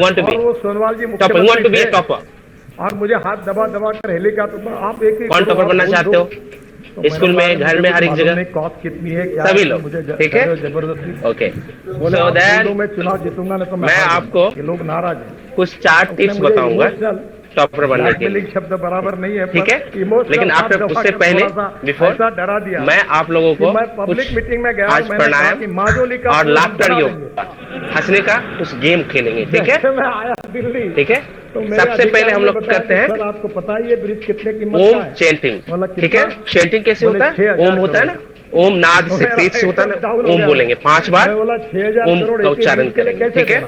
want to be? वो सोनवाल जी Topper. You want to be a topper? और मुझे हाथ दबा दबा कर हेलीकॉप्टर आप एक कौन टॉपर बनना चाहते हो? स्कूल में, घर में, हर एक जगह? कॉस्ट कितनी है, क्या सभी लोग, ठीक है? जबरदस्ती ओके, बोले सो देन मैं चुनाव जीतूंगा ना तो मैं आपको ये लोग नाराज हैं। कुछ 4 टिप्स बताऊंगा टॉपर बनने के लिए, शब्द बराबर नहीं है, ठीक है? लेकिन आफ्टर, उससे पहले, बिफोर, डरा दिया मैं आप लोगों को पब्लिक मीटिंग में गया आज प्राणायाम और लाफ्टर योग, हंसने का कुछ गेम खेलेंगे, ठीक है? मैं आया दिल्ली, ठीक है? सबसे पहले हम लोग करते हैं आपको पता ही है ब्रिज कितने कीमत ओम चैंटिंग, ठीक है? चैंटिंग कैसे होता है? ओम होता है ना, ओम नाद से, तेज से होता है ना, ओम बोलेंगे 5 बार, ओम का उच्चारण करेंगे, ठीक है?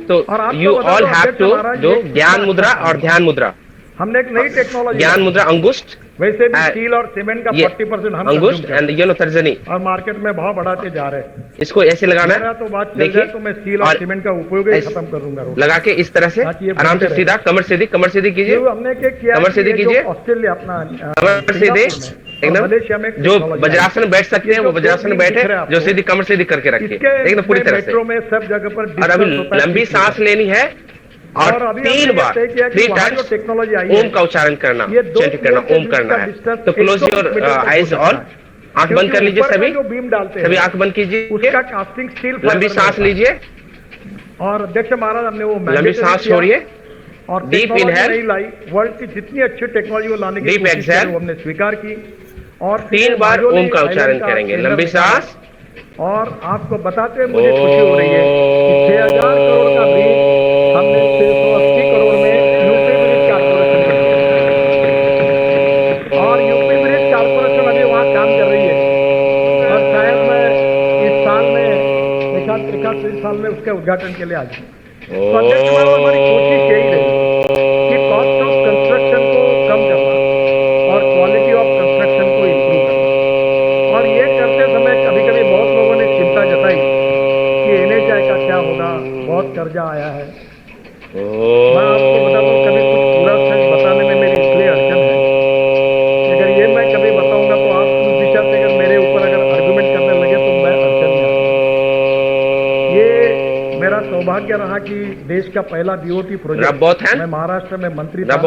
तो you all have to do gyan mudra और ध्यान मुद्रा। हमने एक नई टेक्नोलॉजी, ज्ञान मुद्रा अंगुष्ठ, वैसे भी स्टील और सीमेंट का 40% हम अंगुष्ठ एंड ये लो तर्जनी, और मार्केट में भाव बढ़ाते जा रहे हैं। इसको ऐसे लगाना है, तो बात देखिए, तो मैं स्टील और सीमेंट का उपयोग ही खत्म करूंगा, लगा के इस तरह से आराम से सीधा कमर सीधी कीजिए, हमने क्या किया, कमर सीधी कीजिए, ऑस्ट्रेलिया अपना कमर सीधे एकदम, जो वज्रासन बैठ सकते हैं वो वज्रासन बैठे, जो सीधी कमर सीधी करके रखिए एकदम पूरी तरह से। में सब जगह पर और अभी लंबी सांस लेनी है और 3 बार 3 टाइम्स टेक्नोलॉजी ओम का उच्चारण करना, चैंटिंग करना, ओम करना है। तो क्लोज योर आईज ऑल, आंख बंद कर लीजिए, सभी आंख बंद कीजिए, उसका कास्टिंग स्टील, लंबी सांस लीजिए और अध्यक्ष महाराज हमने वो लंबी सांस छोड़िए और डीप इनहेल, लाई वर्ल्ड की जितनी अच्छी टेक्नोलॉजी वो लाने की कोशिश की वो हमने स्वीकार की और 3 बार ओम का उच्चारण करेंगे, लंबी सांस। और आपको बताते हुए मुझे खुशी हो रही है कि 6000 करोड़ का ब्रिज हमने 680 करोड़ में यूपी ब्रिज कारपोरेशन और यूपी ब्रिज कारपोरेशन अभी वहाँ काम कर रही है और शायद मैं इस साल में एक साल में उसके उद्घाटन के लिए आ जाऊँ। हमारी कोशिश यही रही कि कॉस्ट ऑफ कंस्ट्रक्शन को कम करना और क्वालिटी ऑफ कंस्ट्रक्शन को इम्प्रूव करना। और ये करते समय कभी कभी बहुत लोगों ने चिंता जताई कि NHAI का क्या होगा, बहुत कर्जा आया है। मैं आपको बताता हूँ, कभी कुछ पूरा सच बताने में मेरी इसलिए अड़चन है कि अगर ये मैं कभी बताऊंगा तो आप उस दिशा से अगर मेरे ऊपर अगर आर्गुमेंट करने लगे तो मैं अड़चन में आऊंगा। ये मेरा सौभाग्य रहा कि देश का पहला BOT प्रोजेक्ट, मैं महाराष्ट्र में मंत्री था, तो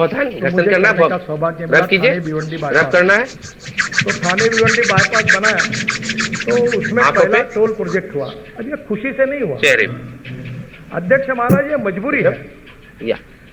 मुझे करने का सौभाग्य मिला। थाने भिवंडी बाईपास करना है, तो थाने भिवंडी बाईपास बनाया तो उसमें पहला टोल प्रोजेक्ट हुआ। अब ये खुशी से नहीं हुआ अध्यक्ष महाराज, ये मजबूरी है,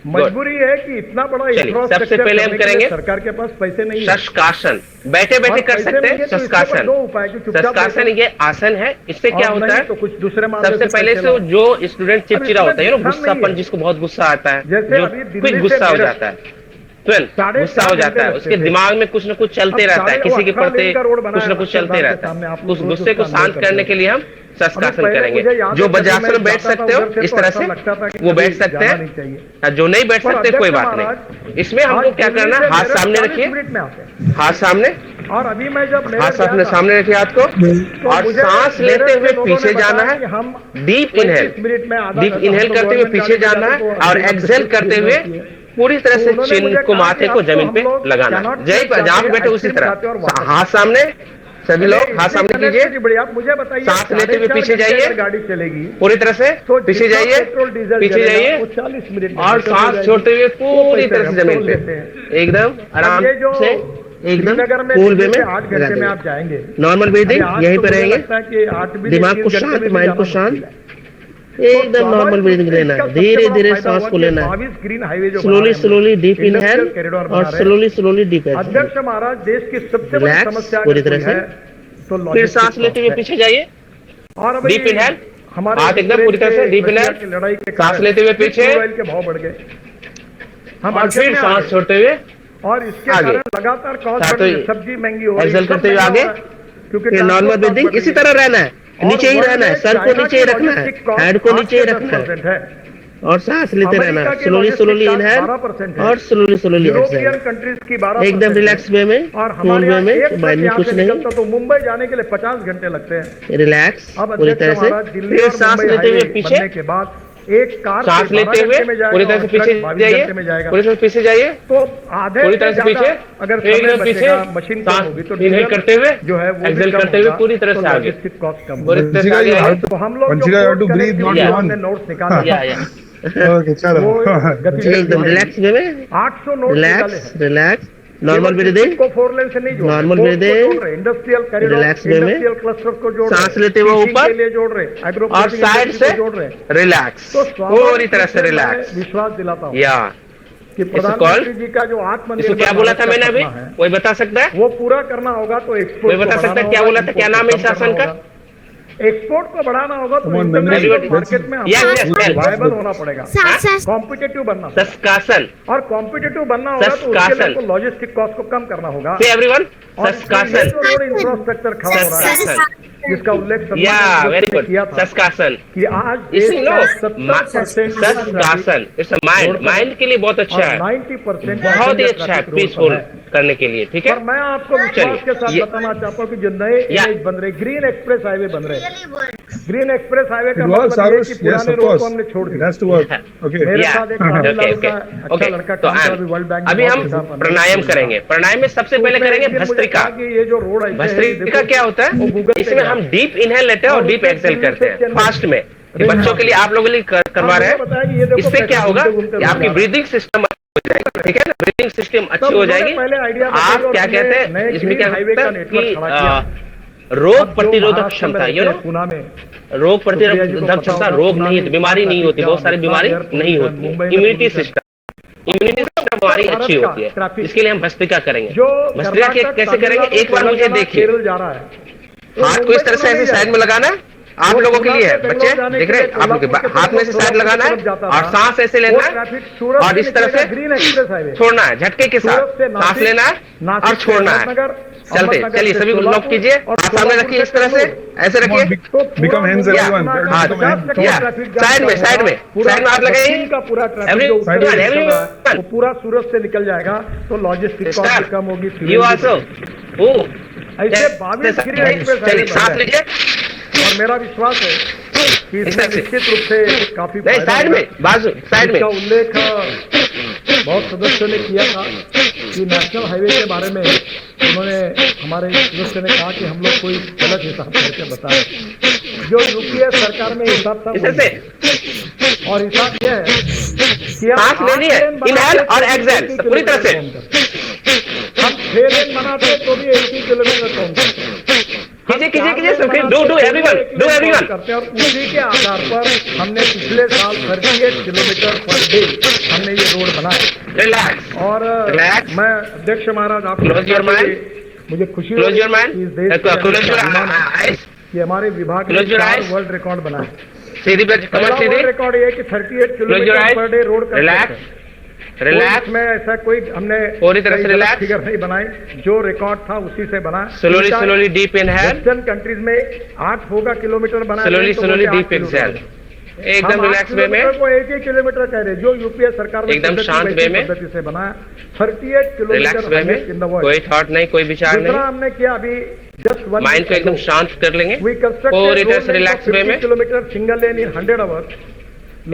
मजबूरी है कि इतना बड़ा इंफ्रास्ट्रक्चर। सबसे पहले हम करेंगे सरकार के पास पैसे नहीं है। शस्कासन, बैठे बैठे कर सकते हैं शस्कासन। 2 उपाय, शस्कासन ये आसन है, इससे क्या होता है तो कुछ दूसरे सबसे पहले से जो स्टूडेंट चिड़चिड़ा होता है, गुस्सापन, जिसको बहुत गुस्सा आता है, जो क्विक गुस्सा हो जाता है, तुरंत गुस्सा हो जाता है, उसके दिमाग में कुछ न कुछ चलते रहता है, किसी के प्रति कुछ न कुछ चलते रहता है। उस गुस्से को शांत करने के लिए हम शस्कासन करेंगे। जो वज्रासन में बैठ सकते हो इस तरह से वो बैठ सकते हैं, जो नहीं बैठ सकते कोई बात नहीं। इसमें हमको क्या करना, हाथ सामने रखिए, हाथ सामने, और अभी मैं जब हाथ अपने सामने रखिए हाथ को, और सांस लेते हुए पीछे जाना है, डीप इनहेल, डीप इनहेल करते हुए पीछे जाना है और एक्सहेल करते हुए पूरी तरह से चिन्ह को, माथे को जमीन पे लगाना है, जहाँ पे बैठे उसी तरह। हाथ सामने, सभी लोग हाथ सामने कीजिए, मुझे बताइए, सांस लेते हुए पीछे जाइए, गाड़ी चलेगी पूरी तरह से पीछे जाइए, पीछे जाइए 40 मिनट और सांस छोड़ते हुए पूरी तरह से जमीन पे एकदम आराम से, एकदम कूल वे में 8 घंटे में आप जाएंगे, नॉर्मल ब्रीदिंग, यहीं पे रहेंगे, दिमाग को शांत, माइंड को शांत, एकदम नॉर्मल ब्रीदिंग लेना है, धीरे धीरे सांस को लेना है, स्लोली स्लोली डीप इनहेल और स्लोली स्लोली डीप एक्सहेल। अध्यक्ष महाराज, देश की सबसे बड़ी समस्या पूरी तरह से, फिर सांस लेते हुए पीछे जाइए, और डीप इनहेल, हाथ एकदम पूरी तरह से डीप इनहेल, सांस लेते हुए पीछे, के भाव बढ़ गए, हम और फिर सांस छोड़ते हुए और इसके कारण लगातार कॉस्ट, सब्जी महंगी हो रही है, एक्सहेल करते हुए आगे, क्योंकि नॉर्मल ब्रीदिंग इसी तरह रहना है, नीचे ही रहना है, सर को नीचे ही रखना है, हेड को नीचे ही रखना है और सांस लेते रहना है, स्लोली स्लोली इनहेल और स्लोली स्लोली एक्सहेल, एकदम रिलैक्स वे में, कूल वे में, माइंड में कुछ नहीं। तो मुंबई जाने के लिए 50 घंटे लगते हैं, रिलैक्स पूरी तरह से, फिर सांस लेते हुए पीछे के बाद एक कार सांस लेते हुए पूरी तरह से पीछे जाइए, पूरी तरह से पीछे जाइए, तो आधे पूरी तरह से पीछे, अगर एकदम पीछे, सांस इनहेल करते हुए, जो है वो एक्सहेल करते हुए पूरी तरह से आगे, पूरी तरह से आगे। तो हम लोग नोट्स निकाले, ओके चलो वो गतिविधि रिलैक्स वे में, 800 नोट निकाले रिलैक्स हैं। रिलैक्स, नॉर्मल ब्रीदिंग, को 4 लेन से नहीं जोड़ रहे, Normal ports को breathing, जोड़ रहे, इंडस्ट्रियल कॉरिडोर, relax way में, इंडस्ट्रियल क्लस्टर्स को जोड़ रहे, सांस लेते हुए fishing ऊपर, के लिए जोड़ रहे, एग्रो और प्रोसेसिंग साइड इंडस्ट्री से को जोड़ रहे। रिलैक्स, तो पूरी तरह से मैं रिलैक्स। विश्वास दिलाता हूँ या कि called- प्रधानमंत्री जी का जो इसको आत्मनिर्भर क्या बोला था भारत का मैंने अभी, सपना है, कोई बता सकता है? वो पूरा करना होगा तो एक्सपोर्ट कोई बता सकता है क्या बोला था, क्या नाम है इस शासन का? एक्सपोर्ट को बढ़ाना होगा तो Come on, international everybody. Market में Yes, yes, yes. वायबल होना पड़ेगा, सस कॉम्पिटिटिव बनना होगा। सस्कासन, और कॉम्पिटिटिव बनना होगा तो उसके लिए सस्कासन। आपको लॉजिस्टिक कॉस्ट को कम करना होगा। से एवरीवन, और ये सस्कासन, जो रोड इंफ्रास्ट्रक्चर खड़ा हो रहा है, सस्कासन, जिसका उल्लेख या सम्मानित वेरी ने गुड, किया था सस्कासन, कि आज इसी देश नो का 70% सस्कासन, इट्स अ माइंड, माइंड के लिए बहुत अच्छा है, 90% बहुत ही अच्छा है पीसफुल करने के लिए, ठीक है? और मैं आपको विश्वास के साथ चलिए, बताना चाहता हूँ कि जो नए या- इमेज बन रहे, ग्रीन एक्सप्रेस हाईवे बन रहे, ग्रीन एक्सप्रेस हाईवे का It was मतलब ये Saros, कि yes, पुराने of रोड course. को हमने छोड़ It दिया। has to work. Okay. मेरे या, साथ एक ओके तमिलनाडु ओके का अच्छा ओके, लड़का तो काम कर रहा है, अभी वर्ल्ड बैंक में अभी हम बहुत अच्छा प्राणायाम करेंगे। प्राणायाम में सबसे पहले करेंगे भस्त्रिका। कि ये जो रोड ऐसे है, भस्त्रिका देखो, क्या होता वो है? गूगल पे इसमें गया। हम डीप इनहेल लेते हैं और डीप एक्सेल करते हैं फास्ट में। ये बच्चों के लिए, आप लोगों के लिए करवा रहे मुझे बताया कि ये हैं। देखो इससे कैसे क्या होगा घूमते-घूमते कि आपकी रोड आ रहा है। ब्रीदिंग सिस्टम हो जाएगी, ठीक है ना? ब्रीदिंग सिस्टम अच्छी हो उन्होंने जाएगी। पहले आइडिया बताया आप और क्या हमने कहते हैं नए इसमें, क्या ग्रीन हाईवे होता का है नेटवर्क कि खड़ा किया। रोग अब जो प्रतिरोधक महाराष्ट्र में क्षमता, रहते यू नो, हैं, पुणे में रोग सुप्रिया जी को प्रतिरोधक पता क्षमता, होगा, रोग पुणे नहीं, में बीमारी नहीं होती, बहुत सारी बीमारी ट्रैफिक नहीं जाम, होती मुंबई है। में immunity pollution। System, immunity system हमारी भारत अच्छी का होती है, ट्रैफिक। इसके लिए हम भस्त्रिका करेंगे। जो भस्त्रिका कर्नाटक, कैसे करेंगे, तमिलनाडु, एक बार मुझे तेलंगाना, देखिए, केरल जा रहा है। हाथ को इस तरह से ऐसे साइड में लगाना है, आप लोगों के लिए है बच्चे, देख रहे हैं आप लोग के हाथ में से साइड लगाना है और सांस ऐसे लेना है और इस तरह से ग्रीन एक्सप्रेस हाईवे छोड़ना है, झटके के साथ सांस लेना है और छोड़ना है। चलते चलिए, सभी नोट कीजिए, हाथ सामने रखिए, इस तरह से ऐसे Come on, रखिए, become hands या, everyone. हाँ, Become hands. या, साइड में साइड में हाथ लगाइए, का पूरा Every- ट्रैफिक everyone. वो पूरा सूरत से निकल जाएगा तो लॉजिस्टिक कॉस्ट Start. भी कम होगी। यू आल्सो, ओ ऐसे 22 ग्रीन एक्सप्रेस चलिए हाईवे सांस बन रहे हैं। लीजिए, और मेरा विश्वास है कि इस इसमें तरह से। निश्चित रूप से काफी नहीं फायदा साइड होगा। में, बाजू साइड में, इसका उल्लेख बहुत सदस्यों ने किया था कि नेशनल हाईवे के बारे में उन्होंने, हमारे सदस्य ने कहा कि हम लोग कोई गलत हिसाब करके बताए। जो यूपीए सरकार में हिसाब था इस तरह से और हिसाब यह है कि आप सांस लेनी है, 8 लेन बनाते इनहेल और तो एक्सहेल, 80 पूरी तरह से। किलोमीटर हम 6 लेन बनाते तो भी 80 किलोमीटर कम करते। कीजिए कीजिए कीजिए, डू एवरीवन, डू एवरीवन। करते हैं और उसी के आधार पर हमने पिछले साल 38 किलोमीटर पर डे हमने ये रोड बनाया। रिलैक्स, और Relax. मैं अध्यक्ष महाराज आपको Close your बताते mind. हुए मुझे खुशी क्लोज हुई योर माइंड, कि इस देश के क्लोज योर अभिमान है आईज, कि हमारे विभाग ने Close your 4 eyes. World record बनाए। सीधी पे पहला कमर सीधी, वर्ल्ड रिकॉर्ड ये कि 38 close your kilometre eyes, per day road का रिलैक्स, रिलैक्स, में ऐसा कोई हमने पूरी तरह से relax. फिगर नहीं बनाई, जो रिकॉर्ड था उसी से बना। Slowly slowly deep inhale, western countries में 8 होगा किलोमीटर बना स्लोली स्लोली डीप एक्सहेल, एकदम रिलैक्स वे में, को 1 किलोमीटर कह रहे, जो यूपीए सरकार ने एकदम पद्धति शांत वैसी वे में, पद्धति से बनाया। 38 रिलैक्स वे में, किलोमीटर इन द वर्ल्ड। कोई थॉट नहीं, कोई विचार दूसरा नहीं, हमने किया अभी जस्ट 1 माइंड को एकदम शांत कर लेंगे, वी पूरी तरह से रिलैक्स वे में, किलोमीटर सिंगल लेन इन 100 आवर्स,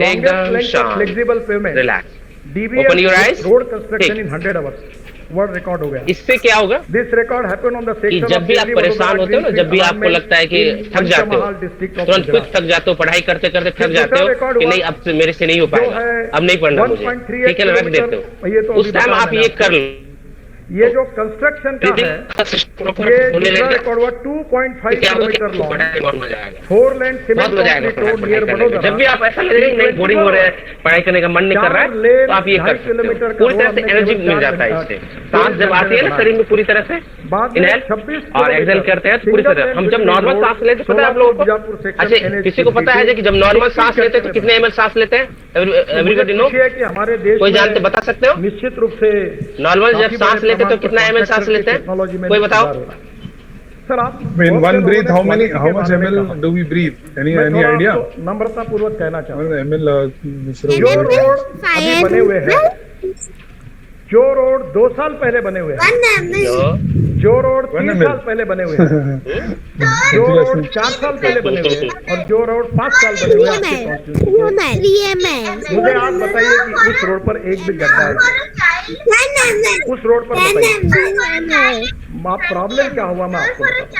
एकदम शांत, flexible pavement, relax. DBM Open your eyes. Road construction ठीक। इन 100 आवर्स वर्ल्ड रिकॉर्ड हो गया। इससे क्या होगा this record happened on the कि सेक्शन जब भी आप परेशान होते हो ना, जब भी आपको लगता है कि थक जाते हो, तुरंत कुछ थक जाते हो, पढ़ाई करते करते थक जाते हो कि नहीं अब से मेरे से नहीं हो पाएगा, अब नहीं पढ़ना मुझे, ठीक है ना, रख देते हो, उस टाइम आप ये कर लो। ये जो कंस्ट्रक्शन का है, ये दूसरा रिकॉर्ड हुआ 2.5 किलोमीटर लॉन्ग 4 लेन बहुत मजा आएगा सीमेंट पढ़ाई रोड नियर करने में। बड़ोदरा। जब भी आप ऐसा लगे नहीं बोरिंग हो रहे हैं, पढ़ाई करने का मन नहीं कर रहा है, तो आप ये कर सकते हो, पूरी तरह से एनर्जी मिल जाता है इससे। सांस जब आती है ना शरीर में पूरी तरह से, इनहेल और एक्सहेल करते हैं पूरी तरह। हम जब नॉर्मल सांस लेते हैं, पता है आप लोगों को? अच्छा, किसी को पता है कि जब नॉर्मल सांस लेते हैं तो कितने ml सांस लेते हैं? Everybody know? कि हमारे देश कोई में जानते, बता सकते हो? निश्चित रूप से नॉर्मल जब सांस लेते तो कितना ml सांस लेते हैं, कोई बताओ? सर आप In one breath, how much ml do we breathe? Any idea? नम्रता पूर्वक कहना चाहूँ, ml, जो रोड अभी बने हुए हैं, जो रोड 2 साल पहले बने हुए हैं, जो रोड 3 साल पहले बने हुए हैं, जो रोड 4 साल पहले बने हुए हैं और जो रोड 5 साल बने हुए हैं आपके कॉन्स्टिट्यूंसी, मुझे आप बताइए कि उस रोड पर एक भी गड्ढा है? उस रोड पर बताइए आप प्रॉब्लम क्या हुआ? मैं आपको बताऊं।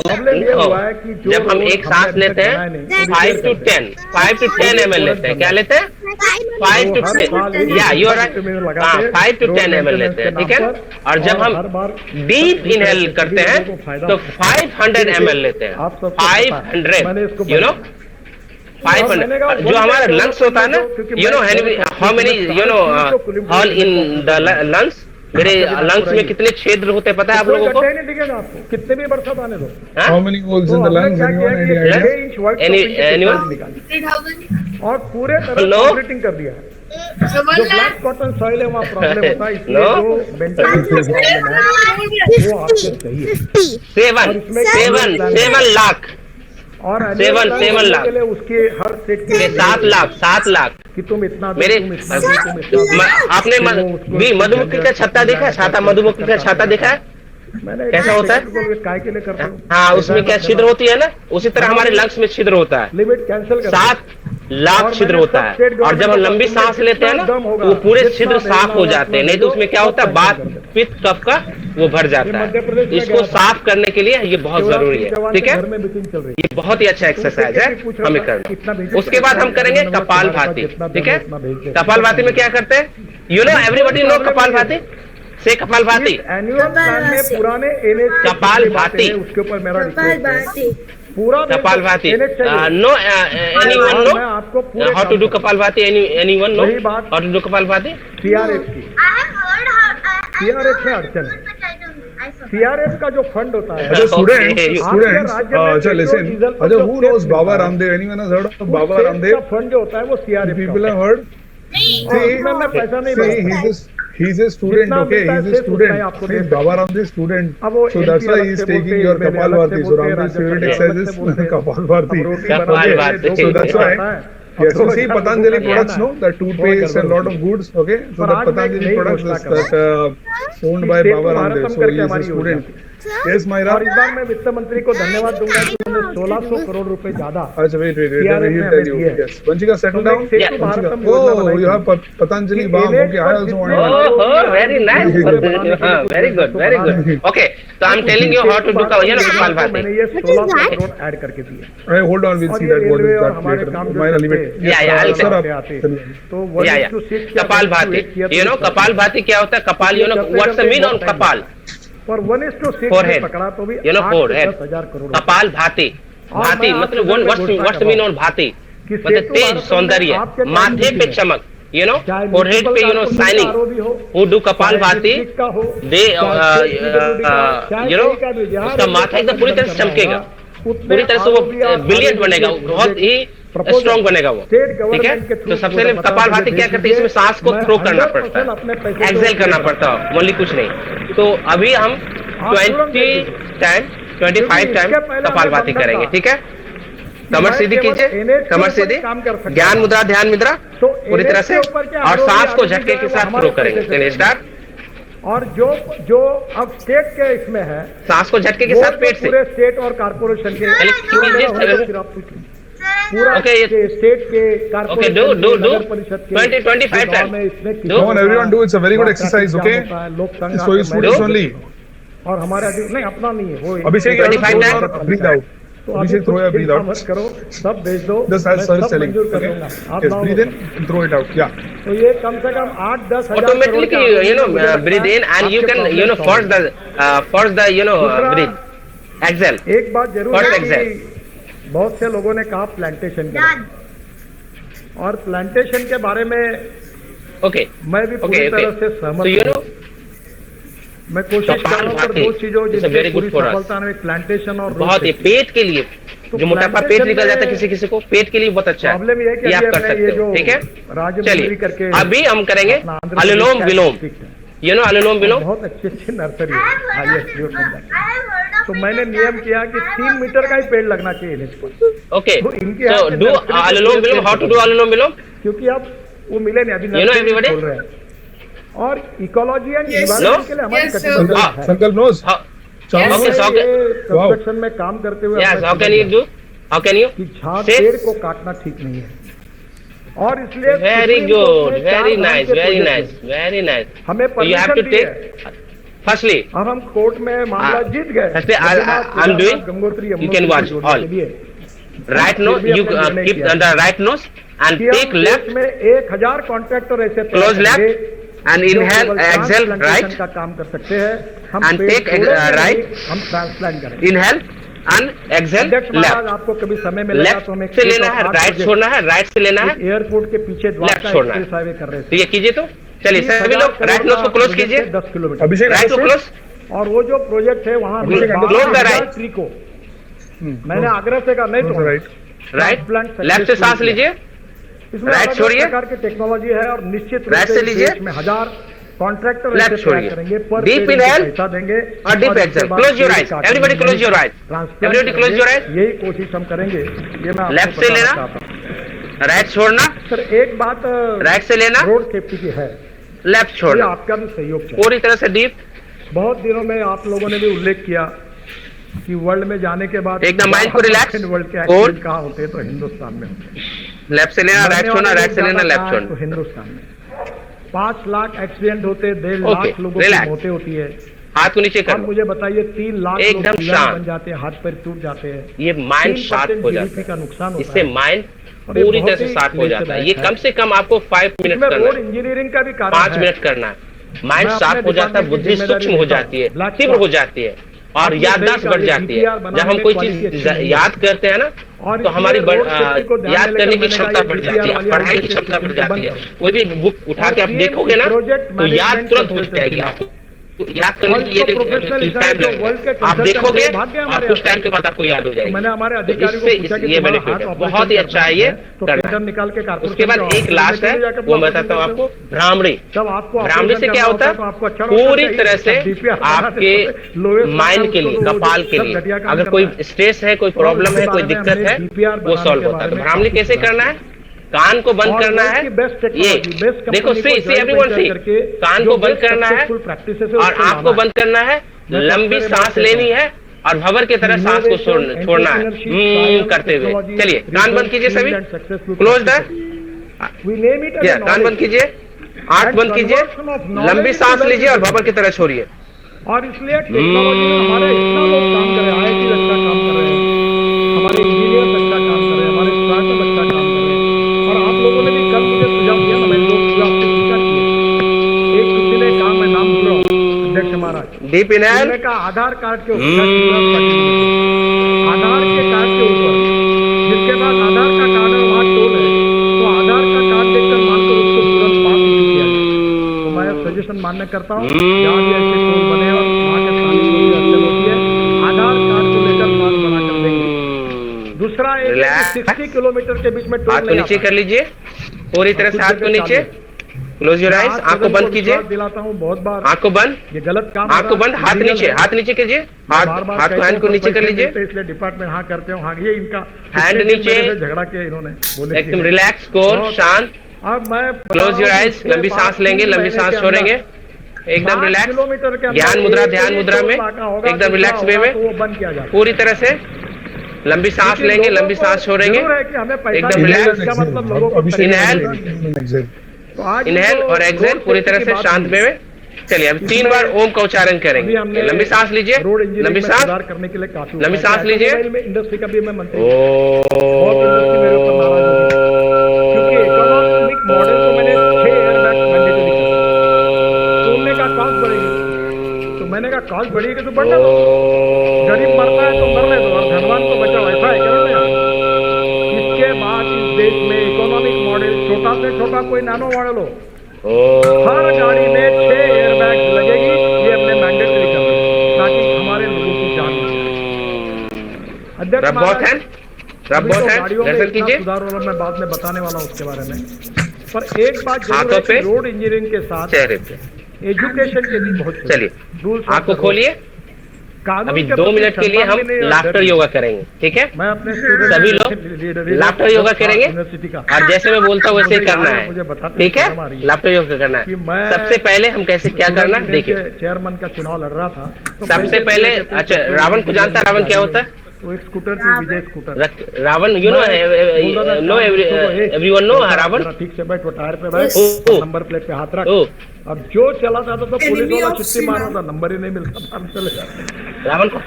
प्रॉब्लम ये हुआ है कि जब हम एक सांस लेते हैं 5 to 10 ml लेते हैं। क्या लेते हैं? 5 to 10, या you are right, 5 to 10 ml लेते हैं, ठीक है। और जब हम डीप इनहेल करते हैं तो 500 ml लेते हैं, 500, यू नो 500। जो हमारा लंग्स होता है ना, you know how many, you know hole in the lungs, मेरे लंग्स में कितने छिद्र होते हैं पता है आप लोगों को? नहीं दिखेगा आपको, कितने भी बरसात आने दो। How many holes in the lungs? और पूरे तरह ऑपरेटिंग कर दिया है। जो ब्लैक कॉटन सॉइल है वहाँ प्रॉब्लम होता है, इसलिए जो मेंटेनेंस प्रॉब्लम है वो आपको चाहिए। 7 लाख और 7 लाख के लिए उसके हर सेट के लिए 7 लाख कि तुम इतना मेरे आपने मधुमक्खी का छत्ता देखा है? छाता, मधुमक्खी का छाता देखा है कैसा होता है? काय के लिए करता हूँ। हाँ, उसमें क्या छिद्र होती है ना, उसी तरह हमारे लंग्स में छिद्र होता है। लिमिट कैंसिल कर 7 लाख छिद्र होता है। और जब हम लंबी सांस लेते हैं ना तो वो पूरे छिद्र साफ हो जाते हैं, नहीं तो उसमें क्या होता है, बात पित्त कफ का वो भर जाता है। इसको साफ करने के लिए ये बहुत जरूरी है, ठीक है। ये बहुत ही अच्छा एक्सरसाइज है, हमें करना। उसके बाद हम करेंगे कपाल भाती, ठीक है। कपाल भाती में क्या करते हैं? यू नो एवरीबॉडी नो कपाल भाती से कपाल भाती, एनुअल प्लान में पुराने कपाल भाती, उसके ऊपर मेरा पूरा कपाल भाती। No anyone know how to do kapalbhati? Anyone know how to do kapalbhati? CRF की, सीआरएफ में अड़चन है। सीआरएफ का जो फंड होता है, students, अच्छा listen, अच्छा who knows Baba Ramdev? Anyone has heard of Baba Ramdev? का फंड जो होता है वो सीआरएफ People have heard? मैं पैसा नहीं He's a student, okay? He's a student. He's Baba Ramdev's student. So that's why he's taking your Kapal Bharti. So Ramdev's favorite exercise is Kapal Bharti. Kapal Bharti. So that's why. Yes, so see Patanjali products, no? The toothpaste and lot of goods, okay? So the Patanjali products that owned by Baba Ramdev. So he is a student. Yes, Myra. और इस बार मैं वित्त मंत्री को धन्यवाद दूंगा कि उन्होंने 1600 करोड़ रुपए ज्यादा। अच्छा, wait. He will tell you. Yes. Vanchika, settle down. Oh, you have Patanjali balm. Okay, I also want one. Oh, very nice. Very good. Okay, so I'm telling you how to do Kapal Bharti. मैंने ये 1600 crore add करके दिए। Hey, hold on, we'll see that. What is that later? Myra, leave it. Yeah, I'll sir, तो कपाल भाती, you know कपाल भाती क्या होता है? कपाल, you know what's the mean on कपाल? और 1:6 Forehead. पकड़ा तो भी You know forehead. 10,000 करोड़। कपाल भाती, भाती मतलब what's mean on भाती? मतलब तेज, सौंदर्य, माथे पे चमक, you know, forehead पे you know shining. Who do कपाल भाती? They you know उसका माथा एकदम पूरी तरह से चमकेगा, पूरी तरह से वो ब्रिलियंट बनेगा, बहुत ही स्ट्रॉन्ग बनेगा वो, ठीक है। तो सबसे पहले कपाल भाती क्या करते हैं? इसमें सांस को थ्रो करना पड़ता है, एक्सेल करना पड़ता है, ओनली कुछ नहीं। तो अभी हम 25 टाइम कपाल भाती करेंगे, ठीक है। कमर सीधी कीजिए, कमर सीधी, ज्ञान मुद्रा, ध्यान मुद्रा पूरी तरह से, और सांस को झटके के साथ थ्रो करेंगे। चलिए स्टार्ट। और जो अब स्टेट के इसमें है, सांस को झटके के साथ पेट से, पूरे स्टेट और कारपोरेशन के पूरा स्टेट के कारपोरेशन नगर परिषद के 25 time Come on, everyone do. It's a very good exercise, okay? So you students only. और हमारा नहीं, अपना नहीं है वो। Abhishek, breathe out. तो Abhishek, throw your breathe out. मत करो, सब भेज दो। Just as sir is telling. Okay? Yes, breathe in and throw it out. Yeah. तो ये कम से कम 8-10 हजार automatically you know breathe in and you can you know force the you know breathe, exhale. एक बात जरूर है कि बहुत से लोगों ने कहा प्लांटेशन के, और प्लांटेशन के बारे में okay मैं भी पूरी तरह से सहमत हूँ। मैं कोशिश कर रहा हूँ पर दो चीजों जिससे पूरी सफलता में प्लांटेशन और बहुत ही पेट के लिए, जो मोटापा पेट निकल जाता है किसी को, पेट के लिए बहुत अच्छा है, प्रॉब्लम ये आप कर सकते हो, ठीक है। चलिए अभी हम करेंगे अनुलोम विलोम, you know अनुलोम विलोम। बहुत अच्छी नर्सरी है। तो मैंने नियम किया कि 3 मीटर का ही पेड़ लगना चाहिए इसको। Okay, so do anulom vilom. How to do anulom vilom? क्योंकि अब वो मिले नहीं, अभी you know everybody, बोल रहे हैं और इकोलॉजी एंड इन्वायरमेंट के लिए हमारी Yes, कटिबद्ध है। संकल्प knows. कंस्ट्रक्शन में काम करते हुए Yes, हमें how can you do? How can you? कि झाड़ Say? पेड़ को काटना ठीक नहीं है और इसलिए Very सुप्रीम कोर्ट good, ने चार very तरह nice, के very प्रोजेक्ट nice, दिए। very nice. हमें So you have to permission the take, है। firstly, अब हम कोर्ट में मामला जीत गए। firstly, I'm doing, Gangotri you can watch all. Right nose, you keep under right nose and take left, में 1000 contractor ऐसे close left and inhale, exhale right, का काम कर सकते हैं। हम and पेड़ take तोड़ेंगे right, नहीं, हम ट्रांसप्लांट करेंगे। inhale and exhale अध्यक्ष महाराज, left. आपको कभी समय मिलेगा लेफ्ट तो हमें से लेना है, राइट छोड़ना है, राइट से लेना है, एयरपोर्ट के पीछे लेफ्ट द्वारका छोड़ना है। एक्सप्रेस हाईवे कर रहे तो ये कीजिए तो चलिए सभी लोग राइट नोज को क्लोज कीजिए, 10 किलोमीटर अभिषेक राइट को क्लोज, और वो जो प्रोजेक्ट है वहाँ Close the right. ट्री को मैंने आग्रह से कहा नहीं तो राइट राइट लेफ्ट से सांस लीजिए, इसमें right अलग-अलग छोड़िए, प्रकार की टेक्नोलॉजी है और निश्चित रूप right से से इस लीजिए, देश में 1000 कॉन्ट्रैक्टर left ऐसे छोड़िए, तैयार करेंगे पर deep पेड़ inhale पैसा देंगे और deep इसके exhale. बाद Close your पेड़ eyes. काटेंगे। Everybody close your eyes. Transplant Everybody close your eyes. करेंगे। यही कोशिश हम करेंगे, ये मैं आपको Left से बताना लेना, चाहता हूं। राइट छोड़ना, सर एक बात राइट से लेना, रोड सेफ्टी की है, लेफ्ट ये छोड़ना, आपका भी सहयोग चाहिए। पूरी तरह से डीप, बहुत दिनों में आप लोगों ने भी उल्लेख किया कि वर्ल्ड में जाने के बाद एकदम माइंड को रिलैक्स, वर्ल्ड के Hold. एक्सीडेंट कहाँ होते हैं तो हिंदुस्तान में होते हैं। लेफ्ट से लेना, राइट मरने छोड़ना, वाले राइट से लोग लेना, ज्यादा लेफ्ट कहाँ हैं तो छोड़ना, हिंदुस्तान में 5 लाख एक्सीडेंट होते हैं, 1.5 Okay, लाख लोगों की relax. मौतें होती है। हाथ को नीचे अब कर, मुझे बताइए 3 लाख लोग एकदम विकलांग शांत। बन जाते हैं, हाथ पैर टूट जाते हैं, ये माइंड 3% शार्प हो GDP जाता का है, नुकसान होता इससे है। माइंड और ये पूरी बहुत तरह से ही शार्प हो जाता है। ये क्लेशदायक कम से कम आपको 5 मिनट इसमें करना रोड है, इंजीनियरिंग का भी कारण 5 है। मिनट करना है, माइंड मैं शार्प अपने हो जाता है, डिपार्टमेंट की बुद्धि जिम्मेदारी सूक्ष्म हो लेता हूं। जाती है, Black तीव्र हो spot। जाती है और आपने याददाश्त सही बढ़ कहा, जाती है। DPR बनाने जब हम में कोई quality चीज अच्छी नहीं है। याद करते हैं ना और तो हमारी इसलिए रोड सेफ्टी को ध्यान याद में करने लेकर की मैंने क्षमता कहा बढ़ ये जाती है, DPR पढ़ाई की वाली क्षमता बढ़ application जाती है। बंद कोई भी बुक उठा के आप और देखोगे ना प्रोजेक्ट तो याद मैनेजमेंट तुरंत हो कंसल्टेंसी जाएगी है। आपको, याद करने और के लिए इसको प्रोफेशनल टाइम हिसाब से वर्ल्ड के लगेगा, आप कंसल्टेंट देखोगे भाग्य और हमारे कुछ टाइम के बाद आपको याद हो जाएगी। मैंने हमारे तो अधिकारी को इससे पूछा कि ये तुम्हारा बेनिफिट हार्ट है, ऑपरेशन बहुत ही अच्छा है ये तो करना टेंडर है। निकाल के कारपोरेशन उसके बाद के एक लास्ट है, ऑफिस में जाकर वो मैं बताता हूँ आपको, भ्रामरी। जब आपको भ्रामरी से क्या होता है, पूरी तरह से आपके माइंड के लिए, कपाल के लिए, अगर कोई स्ट्रेस है, कोई प्रॉब्लम है, कोई दिक्कत है, वो सॉल्व होता है। तो भ्रामरी कैसे करना है, कान को बंद करना है, ये देखो सी एवरीवन सी, कान को बंद करना है और आंख को बंद करना है, लंबी सांस लेनी है और भंवर की तरह सांस को छोड़ना है करते हुए। चलिए कान बंद कीजिए सभी, क्लोज द, कान बंद कीजिए, आंख बंद कीजिए, लंबी सांस लीजिए और भंवर की तरह छोड़िए। और इसलिए टेक्नोलॉजी में हमारे इतना लोग काम कर रहे हैं, IIT अच्छा काम कर रहे हैं, हमारे इंजीनियर अच्छा काम कर रहे हैं, हमारे स्टार्टअप अच्छा काम कर रहे हैं। और आप लोगों ने भी कल मुझे सुझाव दिया ना, मैंने लोग सुझाव से पूछा किया। एक किसी ने कहा, मैं नाम भूल रहा हूँ, अध्यक्ष महाराज, डीप इनहेल, का आधार कार्ड के ऊपर आधार के कार्ड के ऊपर, जिसके बाद आधार का कार्ड है वहाँ टोल है, तो आधार का कार्ड देखकर मानकर उसको तुरंत पास नहीं किया जाए। तो मैं सजेशन मान्य करता हूँ, जहाँ भी ऐसे टोल बने और वहाँ के स्थानीय जो भी अड़चन होती है, आधार कार्ड को लेकर पास बना कर देंगे। दूसरा एक 60 किलोमीटर के बीच में टोल हाथ को नीचे कर लीजिए, पूरी तरह से हाथ को नीचे, क्लोज योर आइज, आंख को बंद कीजिए, दिलाता हूँ बहुत बार, आंख को बंद, ये गलत काम, आंख को बंद, हाथ नीचे, हाथ नीचे कीजिए, हाथ को हैंड को नीचे कर लीजिए, इसलिए डिपार्टमेंट हाँ करते हो, हाँ ये इनका हैंड नीचे, झगड़ा किया इन्होंने, बोले एकदम रिलैक्स, कोर, शांत, अब मैं क्लोज योर आइज, लंबी सांस लेंगे, लंबी सांस छोड़ेंगे, एकदम रिलैक्स, ध्यान मुद्रा, ध्यान मुद्रा में एकदम रिलैक्स वे में, वो बंद किया जाए पूरी तरह से लंबी सांस लेंगे, लंबी सांस छोड़ेंगे, एकदम रिलैक्स, इनहेल, इनहेल और एक्सहेल, पूरी तरह से शांत में। चलिए अब 3 बार ओम का उच्चारण करेंगे, लंबी सांस लीजिए, लंबी सांस, करने के लिए काफी लंबी सांस लीजिए, इंडस्ट्री का भी मैं मंत्री ओ, क्योंकि इकोनॉमिक मॉडल को मैंने 6 एयरबैग मैंडेटरी किया, तो उनने कहा कॉस्ट बढ़ेगी, तो मैंने कहा कॉस्ट बढ़ेगी तो बढ़ने दो, गरीब मरता है तो मरने दो और धनवान को बचाओ, ऐसा है क्या? इसके बाद इस देश में इकोनॉमिक मॉडल, छोटा से छोटा कोई नैनो मॉडल हो, हर गाड़ी में 6 एयरबैग लगेगी, ये अपने मैंडेटरी कर रहे हैं ताकि हमारे लोगों की जान बचे। अध्यक्ष दर्शन कीजिए, सुधार वाला मैं बाद में बताने वाला हूँ उसके बारे में, पर एक बात जरूर है कि रोड इंजीनियरिंग के साथ चेहरे पे, एजुकेशन के भी बहुत, चलिए आंख को खोलिए, अभी 2 मिनट के लिए हम लाफ्टर योगा करेंगे, ठीक है? मैं अपने सभी लोग लाफ्टर योगा करेंगे और जैसे मैं बोलता हूँ वैसे ही करना है, ठीक है? लाफ्टर योगा करना है। सबसे पहले हम कैसे क्या करना है देखिए। चेयरमैन का चुनाव लड़ रहा था सबसे पहले, अच्छा रावण को जानता है? रावण क्या होता है? वो एक स्कूटर थी, Vijay scooter. Ravan you know everyone know Ravan. ठीक से बैठ, वो टायर पे बैठ, नंबर प्लेट पे हाथ रख। अब जो चला था तो पुलिस वाला छुट्टी मार रहा था, नंबर ही नहीं मिलता था, हम चले जाते रावण को।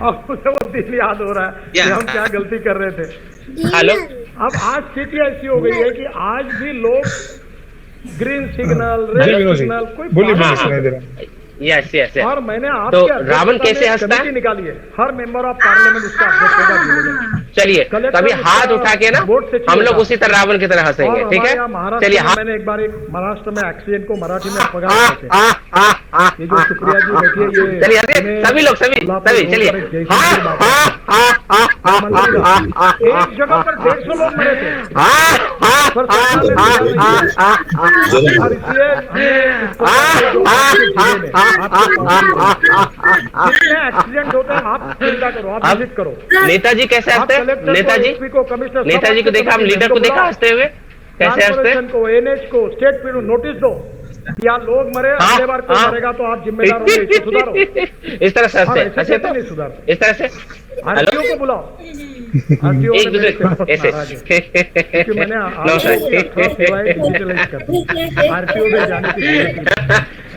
अब मुझे वो दिन याद हो रहा है कि हम क्या गलती कर रहे थे। हेलो, अब आज स्थिति ऐसी हो गई है कि आज भी लोग ग्रीन सिग्नल, रेड सिग्नल, कोई यस यस। और मैंने तो रावण कैसे हंसता है? निकाली है, हर मेंबर ऑफ पार्लियामेंट उसका अध्यक्ष होगा। चलिए कभी हाथ उठा के ना हम लोग उसी तरह रावण की तरह हंसेंगे, ठीक है? चलिए मैंने एक बार महाराष्ट्र में एक्सीडेंट को मराठी में अपघात, ये जो शुक्रिया जी बैठी है, ये चलिए सभी लोग सभी चलिए। एक जगह पर 150 लोग मरे थे, एक्सीडेंट होते हैं, आप चिंता करो, आप विजिट करो। नेताजी कैसे हंसते हैं? नेताजी को देखा, हम लीडर को देखा हंसते हुए, कैसे हंसते हैं? को, एनएच को, स्टेट पीडू नोटिस दो, या लोग मरे, अगले बार कोई मरेगा तो आप जिम्मेदार होंगे, सुधारो। इस तरह से हंसते हैं, अच्छे तो नहीं सुधार, इस तरह से आरटीओ को बुलाओ, एक दूसरे को ऐसे। मैंने आरटीओ में जाने की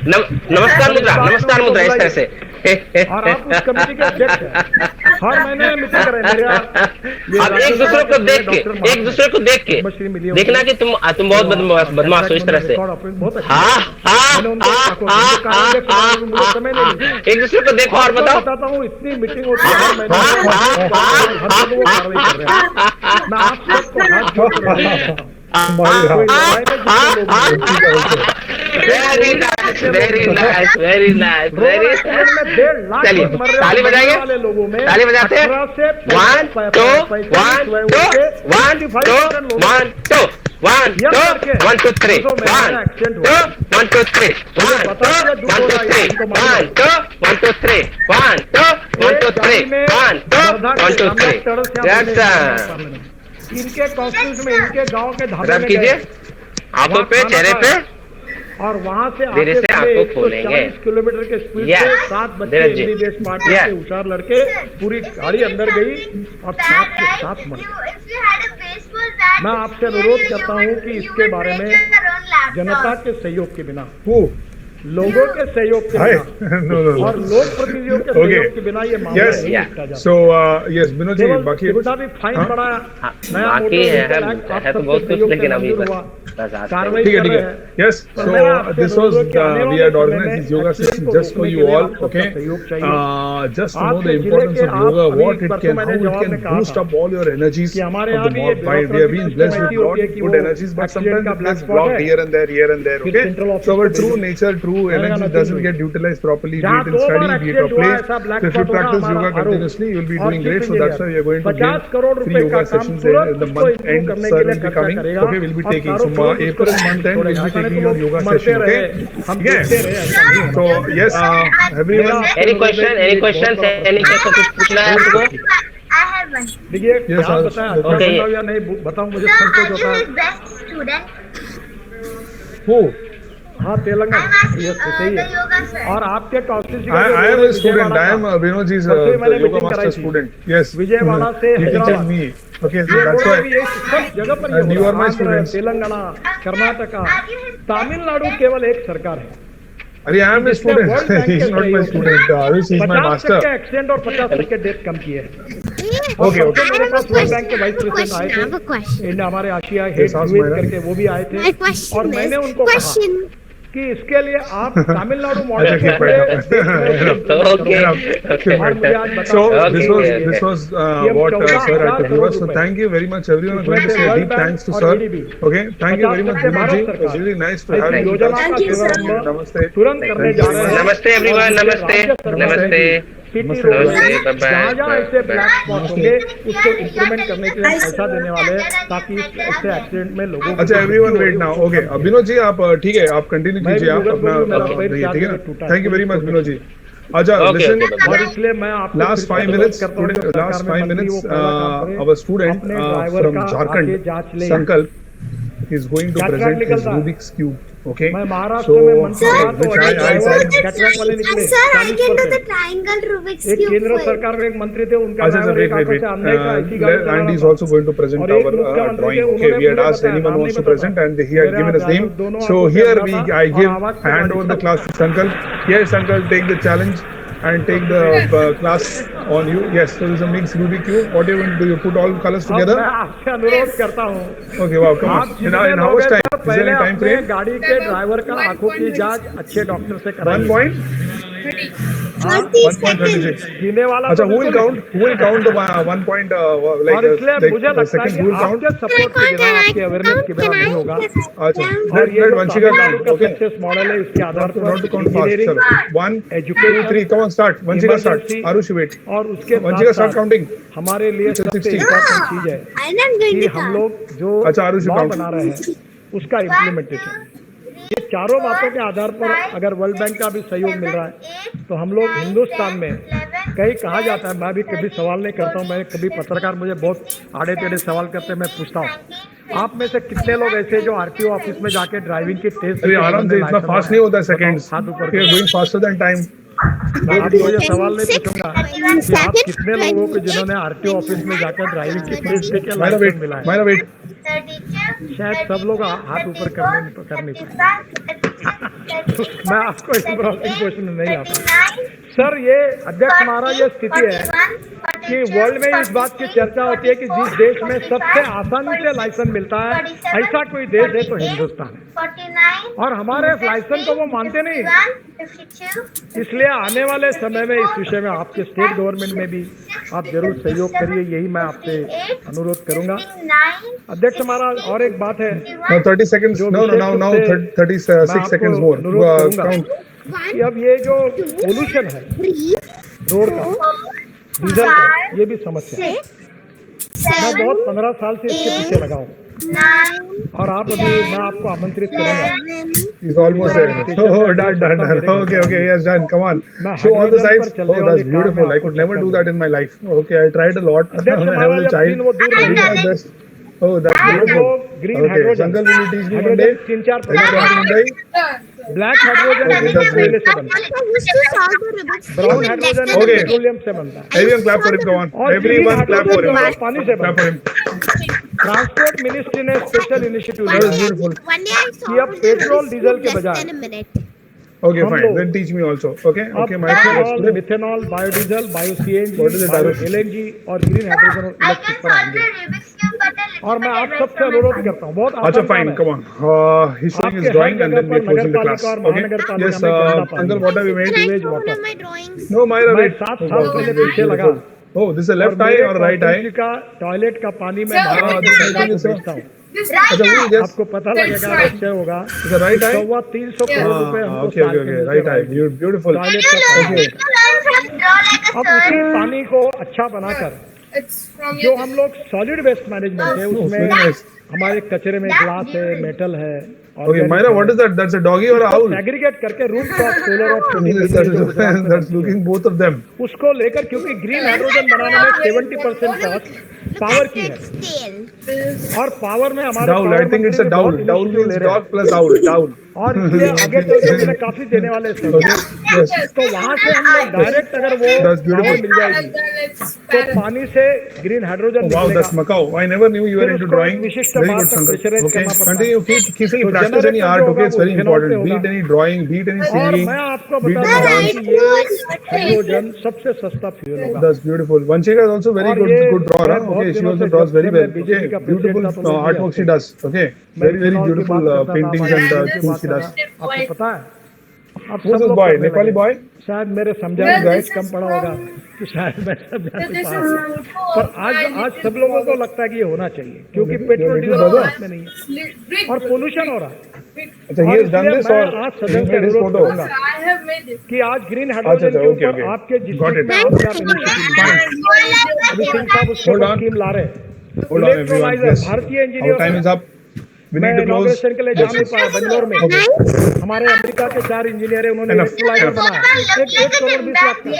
नमस्कार मुद्रा इस तरह से। और आप उस कमेटी के अध्यक्ष हैं, हर महीने मीटिंग कर रहे हैं। आप एक दूसरे को देख के देखना कि तुम बहुत बदमाश हो, इस तरह से। एक दूसरे को देखो और बताओ। बताता हूँ, इतनी मीटिंग होती है हर महीने, मैं आप सबको हाथ जोड़ रहा हूँ। Very nice. चलिए ताली बजाएंगे, ताली बजाते हैं। 1 2 1 2 1 2 1 2 1 2 1 2 3 1 2 1 2 3 1 2 1 2 3 1 2 1 2 3 1 2 1 2 3 1 2 1 2 3। इनके कॉन्स्टिट्यूशन में, इनके गांव के धाबे में कीजिए, आंखों पे, चेहरे पे, और वहाँ से धीरे से आंखों खोलेंगे। 140 किलोमीटर के स्पीड से 7 बच्चे एमबीबीएस पार्टी के होशियार लड़के, पूरी गाड़ी अंदर गई और 7 के 7 मरे। मैं आपसे अनुरोध करता हूँ कि इसके बारे में जनता के सहयोग के बिना, लोगों के सहयोग के बिना और लोक प्रतिनिधियों के सहयोग के बिना ये मामला नहीं निपटा जाता। So yes, विनोद जी, बाकी कितना भी फाइन पड़ा, बाकी है तो बहुत कुछ, लेकिन अभी कार्रवाई ठीक है। Yes, so this was we had organized this yoga session just for you all, okay? Just to know the importance of yoga, what it can, how it can boost up all your energies of the morning. We have been blessed with lot of good energies, but sometimes it gets blocked here and there, okay? So our true nature, true energy doesn't get utilized properly, be it in study, be it of play. So if you practice yoga continuously, you will be doing great. So that's why we are going to give free yoga sessions in the month end. Sir will be coming, okay? We'll be taking, so April month end, we'll be taking your yoga session, okay? Yes. So yes, everyone. Any questions? कुछ पूछना है आपको? देखिए, बताया या नहीं बताऊं, मुझे संकोच होता है। हाँ, तेलंगाना, ये सही है। और आपके constitution, I am a student. I am Vinod ji's yoga master student. Yes. Vijayawada से Hyderabad. Okay, so that's why. सब जगह पर And you are my students. Telangana, Karnataka, Tamil Nadu केवल एक सरकार है। अरे I am a student. He is not my student. This is my master. 50% accident और 50% डेथ कम की है। Okay. मेरे पास वर्ल्ड बैंक के वाइस प्रेसिडेंट आए थे, हमारे आशिया हेड करके वो भी आए थे, और मैंने उनको कहा कि इसके लिए आप Tamil Nadu model So this was what sir had to give us. So thank you very much everyone. I'm going to say deep thanks to sir. Okay, thank you very much Vinod ji. It's really nice to have you. Namaste. तुरंत करने जा रहे हैं। नमस्ते everyone, नमस्ते। जहाँ ऐसे black spot होंगे उसको इंप्रूवमेंट करने के लिए पैसा देने वाले हैं, ताकि इससे एक्सीडेंट में लोगों को। अच्छा everyone wait now, okay. Vinod ji आप ठीक है, आप कंटिन्यू कीजिए, आप अपना ठीक है ना। Thank you very much Vinod ji. Acha, Okay, listen. okay, और इसलिए मैं आपको Last फिर से 5 minutes, अनुरोध करता हूँ, today, जो last सरकार में 5 मंत्री, minutes, वो पहला काम करें, our student अपने ड्राइवर from का आके Jharkhand, जांच ले। Sankalp, is going to cataract present his निकलता है। Rubik's Cube. Okay. मैं महाराष्ट्र में मंत्री था तो which I driver said. Cataract वाले निकले Sir, I can do the 40%। triangle Rubik's एक Cube. केंद्र for you. सरकार में एक मंत्री थे, उनका Acha, sir, ड्राइवर wait, एक wait, आंखों wait. से अंधे था, इसी गाड़ी चला And रहा he's था। also going to present और एक our मुख्यमंत्री drawing. थे, Okay, उन्होंने we had मुझे asked बताया, anyone नाम wants नहीं to present, पता and he था। had given his मेरा name. दोनों So आंखों से here अंधा था, I और give आवाज से hand गाड़ी over the चला। class to Sankalp. Yes, Sankalp, take the challenge and take the class on you. Yes, so this is a mixed Rubik's Cube. What do you want to do? You put all colors अब together? मैं आपसे अनुरोध करता हूँ, Okay, wow, come आप on. जितने In लोग how much हैं, time? सर, Is there पहले any time अपने frame? गाड़ी के ड्राइवर का आंखों की जांच अच्छे डॉक्टर से 1 कराइए। point? 30 1.36. जीने वाला अच्छा, तो who will बिल्कुल count? Who will count the 1 point? और इसलिए मुझे लगता है second, कि who will count? आपके सपोर्ट के बिना, आपके अवेयरनेस के बिना नहीं होगा। अच्छा, और ये let जो Vanshika तमिलनाडु count. का Okay. सक्सेस मॉडल है, इसके आधार Not पर to count fast. Engineering, Chalo. 1, 2, education 3. Come on, start. Vanshika, start. Emergency Arushi, wait. और उसके Vanshika, start साथ counting. हमारे लिए सबसे 60. इम्पोर्टेंट चीज है I'm not going कि to हम count. लोग जो अच्छा, आरुषि लॉ count. बना रहे हैं उसका इम्प्लीमेंटेशन। ये चारों बातों के आधार पर अगर वर्ल्ड बैंक का भी सहयोग मिल रहा है तो हम लोग हिंदुस्तान में, कहीं कहा जाता है, मैं भी कभी सवाल नहीं करता हूँ, मैं कभी पत्रकार मुझे बहुत आड़े टेढ़े सवाल करते हैं, मैं पूछता हूँ आप में से कितने लोग ऐसे जो आरटीओ ऑफिस में जाके ड्राइविंग की टेस्ट अरे आराम से, इतना फास्ट नहीं होता सेकंड्स. हाथ ऊपर We are going faster than time. मैं आपको ये सवाल नहीं 26, पूछूंगा 21 कि आप seconds, कितने लोगों को 28, जिन्होंने आरटीओ ऑफिस में जाकर ड्राइविंग की टेस्ट देके Myra, लाइसेंस wait. मिला है। Myra, wait. 32, शायद सब लोग हाथ ऊपर कर नहीं पाए। मैं आपको इंटरेस्टिंग क्वेश्चन नहीं लाता। सर, ये अध्यक्ष महाराज, ये स्थिति है कि वर्ल्ड में इस बात की चर्चा होती है कि जिस देश में सबसे आसानी से लाइसेंस मिलता है, ऐसा कोई देश है तो हिंदुस्तान है। और हमारे इस लाइसेंस को वो मानते नहीं, इसलिए आने वाले समय में इस विषय में आपके स्टेट गवर्नमेंट में भी आप जरूर सहयोग करिए, यही मैं आपसे अनुरोध करूंगा। अध्यक्ष महाराज, और एक बात है, Now 30 seconds. No, now 36 seconds more. Count. कि अब ये जो पोल्यूशन है रोड का, डीजल का, ये भी समस्या है। मैं बहुत 15 साल से इसके पीछे लगा हूँ और आप अभी, मैं आपको आमंत्रित करूंगा। He's almost there. Oh, done. Okay, yes, done. Come on. Show all the sides. Oh, that's beautiful. I could never do that in my life. Okay, I tried a lot when अध्यक्ष I was Maharaj, a अब दिन child. वो दूर I did नहीं my है। best. Oh, that's हम beautiful. लोग green Okay, hydrogen, Sankalp, will you teach me one day? 3-4 Will you come to Mumbai? Black hydrogen Okay, that's कोयले great. से बनता है, used to solve the Rubik's Cube brown in hydrogen less than a Okay. minute. Petroleum से बनता है, Everyone clap for him. Come on. और Everyone clap for him. पानी से Clap बनता for है। him. ट्रांसपोर्ट मिनिस्ट्री ने स्पेशल इनिशिएटिव That लिया was है beautiful. One day I कि अब solved the petrol Rubik's diesel Cube के less बजाय than a minute. Okay, हम fine. लोग- Then teach me also. Okay. अब Okay, my ethanol, methanol, biodiesel, bio CNG, What is it, bio Arush? LNG और green hydrogen और I electric can पर solve आएंगे। the Rubik's Cube but a little और मैं bit आप away सबसे from my अनुरोध phone. करता हूँ, बहुत Acha, आसान fine. काम है। Come on. He's showing आपके his हर drawing and जगह then we पर are closing the Nagar class. पालिका और Okay. महानगर पालिका Yes, में गंदा पानी Uncle, what have you made? Can I Sewage show one water. of my drawings? No, Myra, मैं wait. 7 Oh, साल wow, पहले that's पीछे लगा beautiful. Oh, this is the left eye or right eye? का toilet का पानी में Sir, Maharaj this में is जाके sir. बेचता हूँ। Right Acha, eye. who is this? आपको पता लगेगा, आश्चर्य होगा। Is the right eye? 350 crore रुपए हमको Okay, साल okay, के okay. मिलते Right eye. हैं। Beautiful. टॉयलेट You का learn, पानी। you learn how to draw like a अब उसी sir. पानी को अच्छा बनाकर It's from जो your हम लोग सॉलिड वेस्ट मैनेजमेंट है, Oh, उसमें very nice. हमारे कचरे में ग्लास है, मेटल है, Okay, Myra, what is that? That's a doggy or a owl? Aggregate करके रूफ टॉप सोलर और That's looking both of them. उसको लेकर, क्योंकि ग्रीन हाइड्रोजन बनाने में 70% कॉस्ट पावर की है, Tail. और पावर में हमारे Dowel. power I think it's a मंत्री dowel. बहुत Dowel initiative means ले रहे हैं। dog plus owl. Dowel. और इसलिए आगे चलकर मैंने काफी देने वाले हैं। Okay. Yes. तो वहां से हम लोग डायरेक्ट अगर वो That's beautiful. पावर मिल जाएगी then it's तो parent. पानी से green hydrogen Oh, wow, that's निकलेगा। Macau. I never knew you were फिर into उसको drawing. विशिष्ट Very बात good, तक Sankalp. प्रेशराइज Okay, करना पड़ता है। continue. Keep तो practice any generator art. जो Okay, it's होगा very वो important. इथेनॉल Be से it any drawing, be it any और singing, मैं आपको be it बता any रहा हूँ dance. कि ये हाइड्रोजन सबसे सस्ता फ्यूल होगा। That's beautiful. Vanshika is also very और good, ये good drawer. मैं Huh? बहुत Okay, she दिनों also से draws जब very से well. मैं बीजेपी Okay, का प्रेसिडेंट beautiful था तो लोग artwork she does. Okay, मैं very इथेनॉल की beautiful बात करता था, paintings and बायोडीजल की things बात she कर does. रहा। आपको पता है, अब Who's सब this लोग boy? करने Nepali लगे। boy? शायद मेरे समझाने Well, guide this come is पड़ा होगा from- कि शायद मैं समझाने This पास हूँ। is पर आज सब लोगों को लगता है कि ये होना चाहिए, क्योंकि पेट्रोल डीजल brother? भारत में नहीं है Brick. और पोल्यूशन हो रहा है। So he और has done इसलिए this मैं or आज he सदन से made his अनुरोध photo? करूंगा I have made this. कि आज ग्रीन हाइड्रोजन अच्छा, के okay, ऊपर okay. आपके Got डिस्ट्रिक्ट it. में आप क्या इनिशिएटिव लीजिए। अभी सिंह साहब उसके Hold ऊपर on. स्कीम ला रहे हैं। Hold on, everyone. Electrolyser, Yes. भारतीय Our time engineer is up. We मैं need to close. इनॉग्रेशन के लिए जा नहीं पाया बेंगलोर में। हमारे अमेरिका के 4 इंजीनियर है, उन्होंने Enough, इलेक्ट्रोलाइजर enough. बनाया 1 करोड़ 20 लाख का।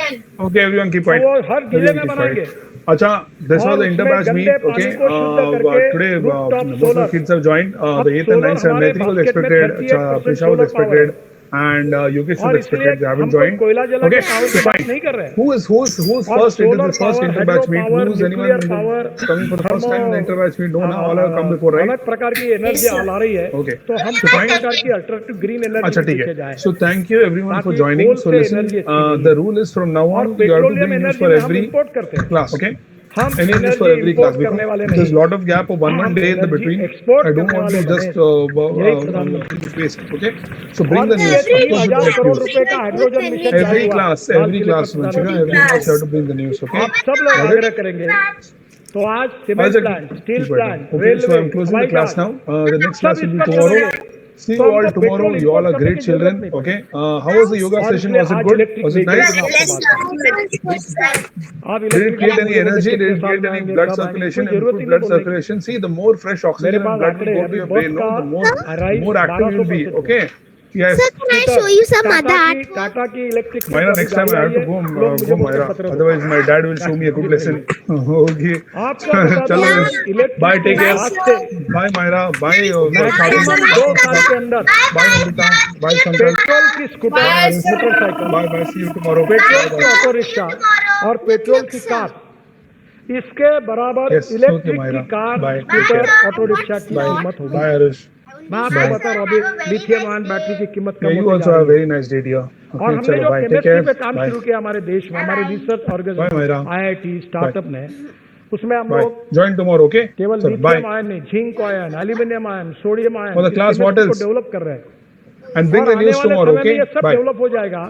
Okay, everyone keep quiet. वो हर जिले Everyone में keep बनाएंगे। quiet. अच्छा, this was और the interbatch उसमें meet. गंदे Okay, पानी को शुद्ध करके today rooftop most of solar. the kids have joined. अब The 8th and solar 9th, हमारे Maitri was basket में expected. 38% Prisha was solar power expected. And Yogesh और was इसलिए expected. They haven't हम कोई joined. कोयला जला के Okay, पावर की so बात fine. नहीं कर रहे हैं। Who's और first into solar this first power, interbatch hydro meet? power, Who's anyone nuclear power, coming for the first time in the interbatch meet? No, now all have come before, right? अलग प्रकार की energy आ रही है। Okay. तो हम So किस fine. प्रकार की अल्टरनेटिव ग्रीन एनर्जी अच्छा के ठीक पीछे है. जाए। So thank you everyone for ताकि joining. coal So से listen, energy अच्छी the rule is from now और on you have to petroleum bring news energy for में हम every इंपोर्ट करते हैं। class. Okay. हम Any news for energy every class import करने because वाले there's नहीं, lot of gap of one हम day in the energy between. Export I don't करने want to वाले just बने। यही प्रधानमंत्री waste. Okay. So bring और the news. Of course, 3,000 we'll crore get रुपए का हाइड्रोजन मिशन चालू every हुआ class, लाल every किले पर class, Vanshika, प्रधानमंत्री every class you have to bring the news. Okay. आप सब लोग Got it? आग्रह करेंगे। तो आज cement Ajay, plant, steel keep quiet. Plant, Okay, so railway, I'm closing the हवाई class जहाज, now. The next सब class will इस be पर tomorrow. चलेंगे। See तो you all हमको tomorrow. Petrol You all are import करने great की जरूरत children. नहीं Okay. पड़ेगी। How was the yoga और session? इसलिए Was it आज good? Electric Was it vehicle nice? की मैं आपको बात करूं। आप Did it electric create any vehicle energy? कितने Did it साल create में any आएंगे, blood कब आएंगे, circulation? कोई जरूरत ही Improved नहीं blood बोलने की। circulation. See, the more fresh मेरे oxygen and pass blood will आंकड़े go हैं, to your अभी brain, बस no, का the more active 1200% you'll be. हुआ। Okay. Yes. Sir, can I show you some other Tata artwork? की electric Myra, next time I have to go, Myra. Otherwise, my dad will show me a good lesson. Okay. आपको बता चलो दूं, then. Electric Bye. Take care. आज से Bye, Myra. Bye. Maximum 2 साल के अंदर Bye, Nandita. Bye, Shankar. Petrol की scooter, motorcycle, Bye. Bye. See you tomorrow. Petrol Bye. की ऑटो रिक्शा और पेट्रोल की कार, इसके बराबर Yes, okay, इलेक्ट्रिक Myra. की car, Bye. Scooter, Take care. Auto rickshaw की कीमत होगी। Bye, Arish. मैं आपको बता रहा हूँ, अभी लिथियम आयन बैटरी की कीमत Yeah, कम you होती also जा have a रही है। very nice day, dear. और Okay, हमने चलो, जो bye. Take chemistry care. पे काम Bye. शुरू किया हमारे देश में, हमारे research Bye, organisation Myra. IIT startup ने, उसमें हम Bye. लोग Join tomorrow, okay? केवल Sir, bye. लिथियम आयन नहीं, zinc ion, aluminium ion, sodium ion For the class, what को else? डेवलप कर रहे हैं। And bring और the आने news वाले tomorrow, समय में okay? ये सब Bye. डेवलप हो जाएगा